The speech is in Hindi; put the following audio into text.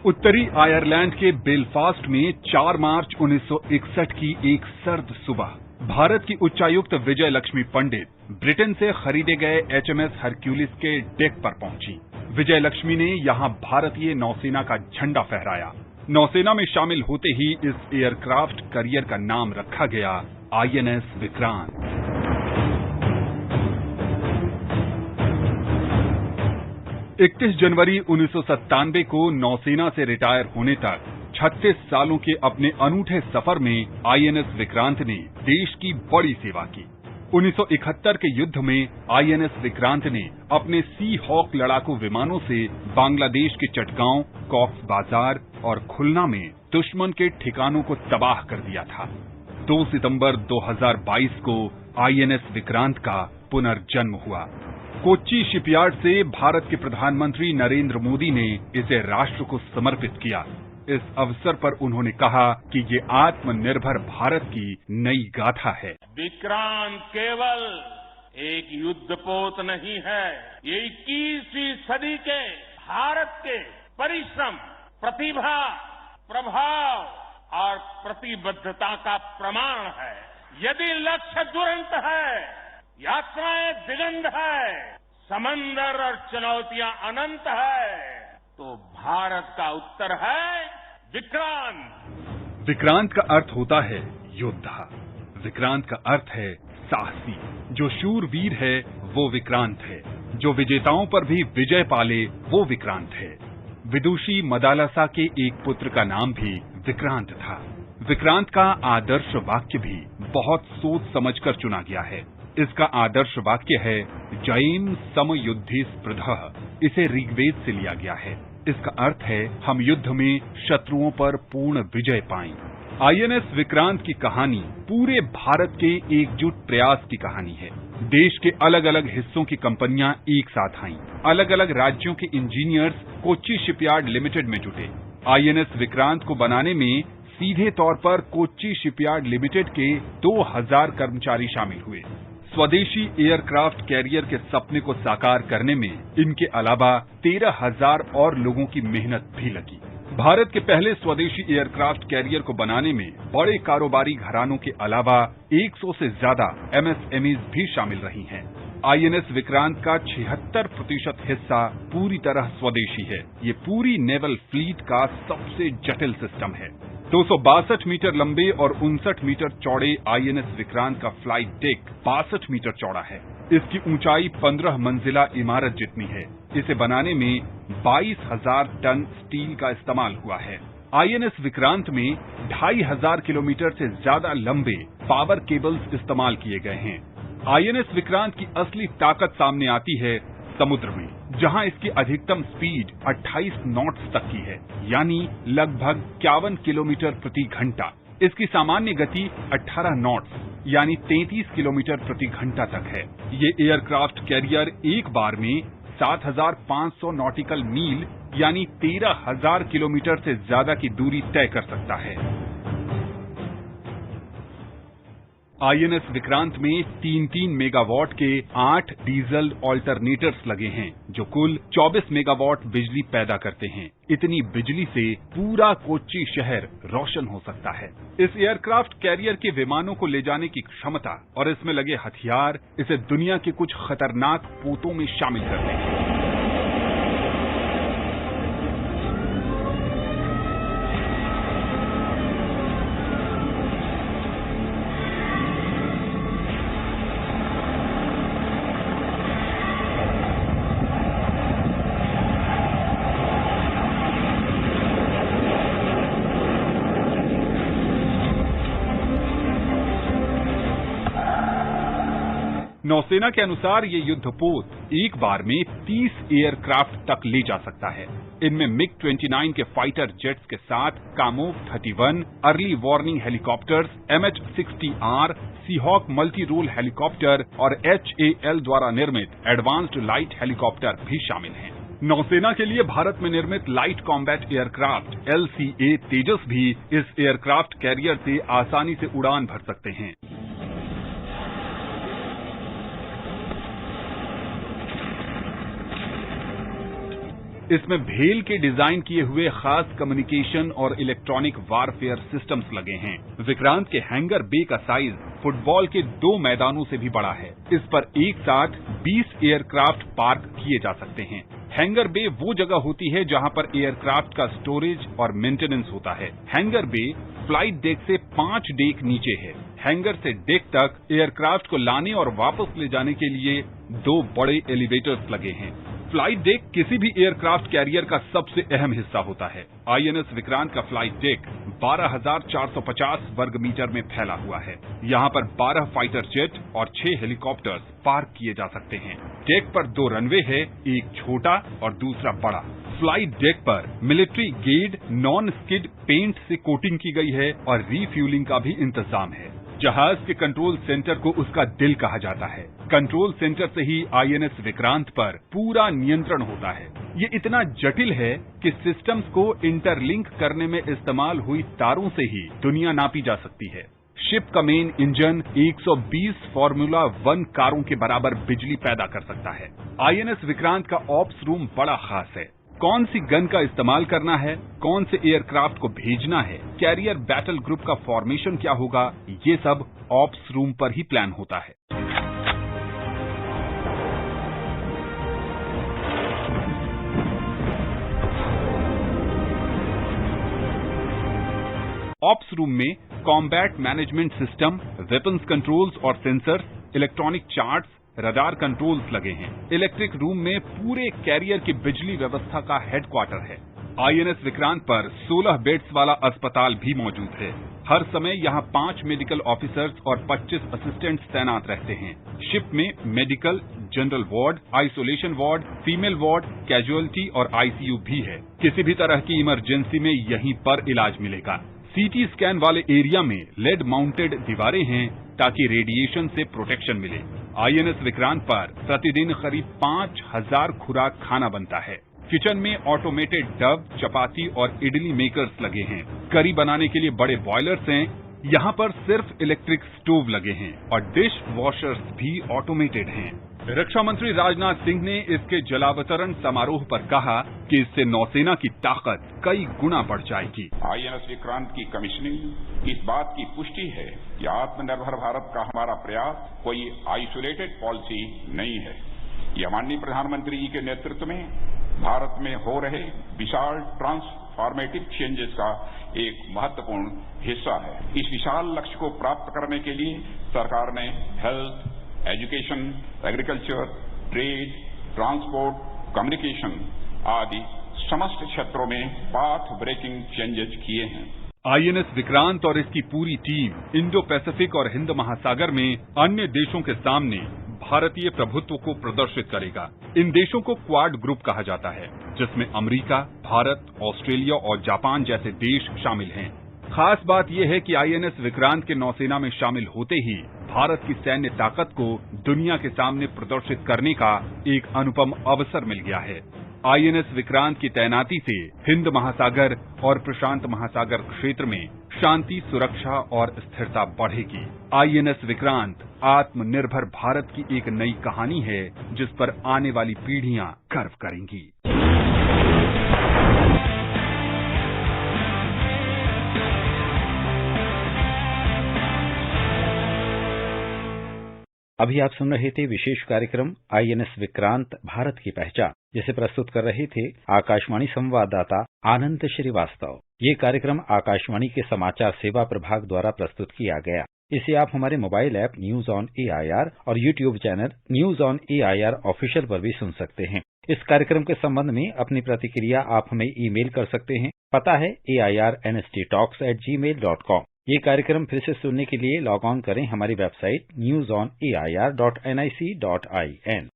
उत्तरी आयरलैंड के बेलफास्ट में 4 मार्च 1961 की एक सर्द सुबह भारत की उच्चायुक्त विजय लक्ष्मी पंडित ब्रिटेन से खरीदे गए HMS हरक्यूलिस के डेक पर पहुंची। विजय लक्ष्मी ने यहां भारतीय नौसेना का झंडा फहराया। नौसेना में शामिल होते ही इस एयरक्राफ्ट कैरियर का नाम रखा गया INS विक्रांत। इकतीस जनवरी 1997 को नौसेना से रिटायर होने तक 36 सालों के अपने अनूठे सफर में INS विक्रांत ने देश की बड़ी सेवा की। 1971 के युद्ध में INS विक्रांत ने अपने सी हॉक लड़ाकू विमानों से बांग्लादेश के चटगांव, कॉक्स बाजार और खुलना में दुश्मन के ठिकानों को तबाह कर दिया था। 2 सितंबर 2022 को INS विक्रांत का पुनर्जन्म हुआ। कोच्चि शिपयार्ड से भारत के प्रधानमंत्री नरेंद्र मोदी ने इसे राष्ट्र को समर्पित किया। इस अवसर पर उन्होंने कहा कि ये आत्मनिर्भर भारत की नई गाथा है। विक्रांत केवल एक युद्धपोत नहीं है, ये 21वीं सदी के भारत के परिश्रम, प्रतिभा, प्रभाव और प्रतिबद्धता का प्रमाण है। यदि लक्ष्य दुरंत है, यात्राएं दिगंत है, समंदर और चुनौतियां अनंत है, तो भारत का उत्तर है विक्रांत। विक्रांत का अर्थ होता है योद्धा। विक्रांत का अर्थ है साहसी। जो शूरवीर है वो विक्रांत है। जो विजेताओं पर भी विजय पाले वो विक्रांत है। विदुषी मदालसा के एक पुत्र का नाम भी विक्रांत था। विक्रांत का आदर्श वाक्य भी बहुत सोच समझकर चुना गया है। इसका आदर्श वाक्य है जयेम समयुद्धि स्पृधः। इसे ऋग्वेद से लिया गया है। इसका अर्थ है हम युद्ध में शत्रुओं पर पूर्ण विजय पाएं। INS विक्रांत की कहानी पूरे भारत के एकजुट प्रयास की कहानी है। देश के अलग अलग हिस्सों की कंपनियां एक साथ आईं। अलग अलग राज्यों के इंजीनियर्स कोच्चि शिपयार्ड लिमिटेड में जुटे। INS विक्रांत को बनाने में सीधे तौर पर कोच्चि शिपयार्ड लिमिटेड के 2000 कर्मचारी शामिल हुए। स्वदेशी एयरक्राफ्ट कैरियर के सपने को साकार करने में इनके अलावा 13,000 और लोगों की मेहनत भी लगी। भारत के पहले स्वदेशी एयरक्राफ्ट कैरियर को बनाने में बड़े कारोबारी घरानों के अलावा 100 से ज्यादा MSMEs भी शामिल रही हैं। INS विक्रांत का 76% हिस्सा पूरी तरह स्वदेशी है। ये पूरी नेवल फ्लीट का सबसे जटिल सिस्टम है। 262 मीटर लंबे और 59 मीटर चौड़े INS विक्रांत का फ्लाइट डेक 62 मीटर चौड़ा है। इसकी ऊंचाई 15 मंजिला इमारत जितनी है। इसे बनाने में 22,000 टन स्टील का इस्तेमाल हुआ है। INS विक्रांत में 2,500 किलोमीटर से ज्यादा लंबे पावर केबल्स इस्तेमाल किए गए हैं। INS विक्रांत की असली ताकत सामने आती है समुद्र में, जहां इसकी अधिकतम स्पीड 28 नॉट्स तक की है, यानी लगभग 51 किलोमीटर प्रति घंटा। इसकी सामान्य गति 18 नॉट्स यानी 33 किलोमीटर प्रति घंटा तक है। ये एयरक्राफ्ट कैरियर एक बार में 7,500 नॉटिकल मील यानी 13,000 किलोमीटर से ज्यादा की दूरी तय कर सकता है। INS विक्रांत में 3-3 मेगावाट के 8 डीजल ऑल्टरनेटर्स लगे हैं, जो कुल 24 मेगावाट बिजली पैदा करते हैं। इतनी बिजली से पूरा कोच्चि शहर रोशन हो सकता है। इस एयरक्राफ्ट कैरियर के विमानों को ले जाने की क्षमता और इसमें लगे हथियार इसे दुनिया के कुछ खतरनाक पोतों में शामिल करते हैं। नौसेना के अनुसार ये युद्धपोत एक बार में 30 एयरक्राफ्ट तक ले जा सकता है। इनमें MiG-29 के फाइटर जेट्स के साथ Kamov 31, early warning helicopters, MH-60R, Seahawk multi role helicopter और HAL द्वारा निर्मित एडवांस्ड लाइट हेलीकॉप्टर भी शामिल हैं। नौसेना के लिए भारत में निर्मित लाइट कॉम्बैट एयरक्राफ्ट LCA तेजस भी इस एयरक्राफ्ट कैरियर से आसानी से उड़ान भर सकते हैं। इसमें भेल के डिजाइन किए हुए खास कम्युनिकेशन और इलेक्ट्रॉनिक वारफेयर सिस्टम्स लगे हैं। विक्रांत के हैंगर बे का साइज फुटबॉल के 2 मैदानों से भी बड़ा है। इस पर एक साथ 20 एयरक्राफ्ट पार्क किए जा सकते हैं। हैंगर बे वो जगह होती है जहां पर एयरक्राफ्ट का स्टोरेज और मेंटेनेंस होता है। हैंगर बे फ्लाइट डेक से 5 डेक नीचे है। हैंगर से डेक तक एयरक्राफ्ट को लाने और वापस ले जाने के लिए 2 बड़े एलिवेटर्स लगे हैं। फ्लाइट डेक किसी भी एयरक्राफ्ट कैरियर का सबसे अहम हिस्सा होता है। आईएनएस विक्रांत का फ्लाइट डेक 12,450 वर्ग मीटर में फैला हुआ है। यहाँ पर 12 फाइटर जेट और 6 हेलीकॉप्टर्स पार्क किए जा सकते हैं। डेक पर 2 रनवे है, एक छोटा और दूसरा बड़ा। फ्लाइट डेक पर मिलिट्री गेड नॉन स्किड पेंट से कोटिंग की गई है और रीफ्यूलिंग का भी इंतजाम है। जहाज के कंट्रोल सेंटर को उसका दिल कहा जाता है। कंट्रोल सेंटर से ही आईएनएस विक्रांत पर पूरा नियंत्रण होता है। ये इतना जटिल है कि सिस्टम्स को इंटरलिंक करने में इस्तेमाल हुई तारों से ही दुनिया नापी जा सकती है। शिप का मेन इंजन 120 फॉर्मूला 1 कारों के बराबर बिजली पैदा कर सकता है। आईएनएस विक्रांत का ऑप्स रूम बड़ा खास है। कौन सी गन का इस्तेमाल करना है, कौन से एयरक्राफ्ट को भेजना है, कैरियर बैटल ग्रुप का फॉर्मेशन क्या होगा, ये सब ऑप्स रूम पर ही प्लान होता है। ऑप्स रूम में combat management system, weapons controls और sensors, electronic charts, radar controls लगे हैं। इलेक्ट्रिक रूम में पूरे कैरियर की बिजली व्यवस्था का हेडक्वार्टर है। आईएनएस विक्रांत पर 16 बेड्स वाला अस्पताल भी मौजूद है। हर समय यहाँ 5 मेडिकल ऑफिसर्स और 25 असिस्टेंट्स तैनात रहते हैं। शिप में medical, general ward, isolation ward, female ward, casualty और आईसीयू भी है। किसी भी तरह की इमरजेंसी में यहीं पर इलाज मिलेगा। सीटी स्कैन वाले एरिया में लेड माउंटेड दीवारें हैं ताकि रेडिएशन से प्रोटेक्शन मिले। आईएनएस विक्रांत पर प्रतिदिन करीब 5,000 खुराक खाना बनता है। किचन में ऑटोमेटेड डब, चपाती और इडली मेकर्स लगे हैं। करी बनाने के लिए बड़े बॉयलर्स हैं। यहाँ पर सिर्फ इलेक्ट्रिक स्टोव लगे हैं और डिश वॉशर्स भी ऑटोमेटेड हैं। रक्षा मंत्री राजनाथ सिंह ने इसके जलावतरण समारोह पर कहा कि इससे नौसेना की ताकत कई गुना बढ़ जाएगी। आईएनएस विक्रांत की कमीशनिंग इस बात की पुष्टि है कि आत्मनिर्भर भारत का हमारा प्रयास कोई आइसोलेटेड पॉलिसी नहीं है। यह माननीय प्रधानमंत्री जी के नेतृत्व में भारत में हो रहे विशाल ट्रांसफॉर्मेटिव चेंजेस का एक महत्वपूर्ण हिस्सा है। इस विशाल लक्ष्य को प्राप्त करने के लिए सरकार ने health, education, agriculture, trade, transport, communication आदि समस्त क्षेत्रों में पाथ ब्रेकिंग चेंजेस किए हैं। आईएनएस विक्रांत और इसकी पूरी टीम इंडो पैसिफिक और हिंद महासागर में अन्य देशों के सामने भारतीय प्रभुत्व को प्रदर्शित करेगा। इन देशों को क्वाड ग्रुप कहा जाता है, जिसमें अमेरिका, भारत, ऑस्ट्रेलिया और जापान जैसे देश शामिल हैं। खास बात यह है कि आईएनएस विक्रांत के नौसेना में शामिल होते ही भारत की सैन्य ताकत को दुनिया के सामने प्रदर्शित करने का एक अनुपम अवसर मिल गया है। आईएनएस विक्रांत की तैनाती से हिंद महासागर और प्रशांत महासागर क्षेत्र में शांति, सुरक्षा और स्थिरता बढ़ेगी। आईएनएस विक्रांत आत्मनिर्भर भारत की एक नई कहानी है, जिस पर आने वाली पीढ़ियां गर्व करेंगी। अभी आप सुन रहे थे विशेष कार्यक्रम आईएनएस विक्रांत भारत की पहचान, जिसे प्रस्तुत कर रहे थे आकाशवाणी संवाददाता आनंद श्रीवास्तव। ये कार्यक्रम आकाशवाणी के समाचार सेवा प्रभाग द्वारा प्रस्तुत किया गया। इसे आप हमारे mobile app news on AIR और YouTube channel news on AIR official पर भी सुन सकते हैं। इस कार्यक्रम के संबंध में अपनी प्रतिक्रिया आप हमें ईमेल कर सकते हैं। पता है airnsttalks@gmail.com। ये कार्यक्रम फिर से सुनने के लिए लॉग ऑन करें हमारी वेबसाइट newsonair.nic.in।